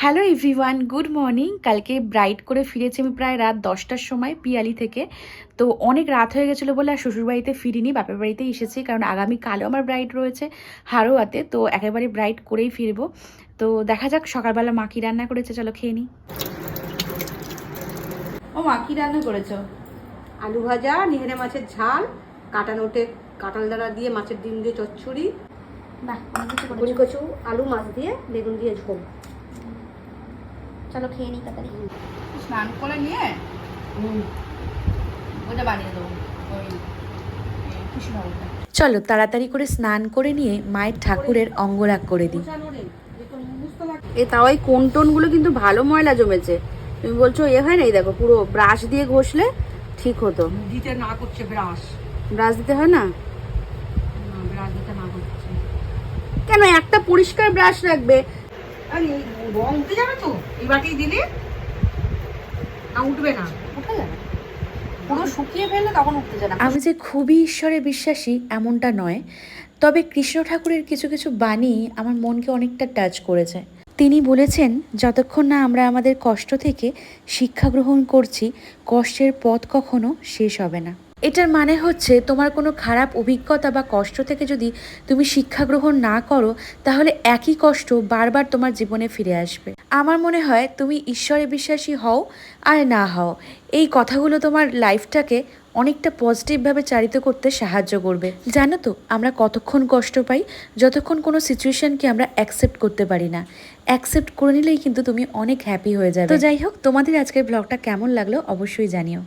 Hello everyone, good morning. কালকে bride করে ফিরেছি আমি প্রায় রাত 10টার সময় পিয়ালি থেকে। তো অনেক রাত হয়ে গেছিলো বলে আর শ্বশুরবাড়িতে ফিরিনি, বাপের বাড়িতেই এসেছি, কারণ আগামীকালও আমার ব্রাইড রয়েছে হারোয়াতে। তো একেবারে ব্রাইড করেই ফিরবো। তো দেখা যাক সকালবেলা মা কী রান্না করেছে, চলো খেয়ে নিই। ও মা, কী রান্না করেছো? আলু ভাজা, নিহেরে মাছের ঝাল, কাটা নোটে কাঁঠাল দানা দিয়ে মাছের ডিম দিয়ে চচ্চড়ি, কচু কচু আলু মাছ দিয়ে বেগুন দিয়ে ঝোল। চলো খেয়ে নিই তাড়াতাড়ি। স্নান করে নিয়ে ওটা বানিয়ে দেবো, ওই কৃষ্ণনগরটা। চলো তাড়াতাড়ি করে স্নান করে নিয়ে মায়ের ঠাকুরের অঙ্গরাগ করে দিই। এ তাওয়াই কোন টোনগুলো কিন্তু ভালো ময়লা জমেছে। তুমি বলছো এ হয় না, এই দেখো পুরো ব্রাশ দিয়ে ঘষলে ঠিক হতো। দিতে না করছে ব্রাশ। ব্রাশ দিতে হয় না? ব্রাশ দিতে না করছে কেন? একটা পরিষ্কার ব্রাশ রাখবে। আরে রং উঠে যাবে তো, এই বাটি দিলে না উঠবে না। উঠে যাবে, পুরো শুকিয়ে ফেললে তখন উঠতে যাবে। আমি যে খুবই ঈশ্বরে বিশ্বাসী এমনটা নয়, তবে কৃষ্ণ ঠাকুরের কিছু কিছু বাণী আমার মনকে অনেকটা টাচ করেছে। তিনি বলেছেন, যতক্ষণ না আমরা আমাদের কষ্ট থেকে শিক্ষা গ্রহণ করছি, কষ্টের পথ কখনো শেষ হবে না। এটার মানে হচ্ছে, তোমার কোনো খারাপ অভিজ্ঞতা বা কষ্ট থেকে যদি তুমি শিক্ষা গ্রহণ না করো, তাহলে একই কষ্ট বারবার তোমার জীবনে ফিরে আসবে। আমার মনে হয় তুমি ঈশ্বরে বিশ্বাসী হও আর না হও, এই কথাগুলো তোমার লাইফটাকে অনেকটা পজিটিভভাবে চালিত করতে সাহায্য করবে। জানো তো আমরা কতক্ষণ কষ্ট পাই? যতক্ষণ কোনো সিচুয়েশনকে আমরা অ্যাকসেপ্ট করতে পারি না। অ্যাকসেপ্ট করে নিলেই কিন্তু তুমি অনেক হ্যাপি হয়ে যাবে। তো যাই হোক, তোমাদের আজকের ব্লগটা কেমন লাগলো অবশ্যই জানিও।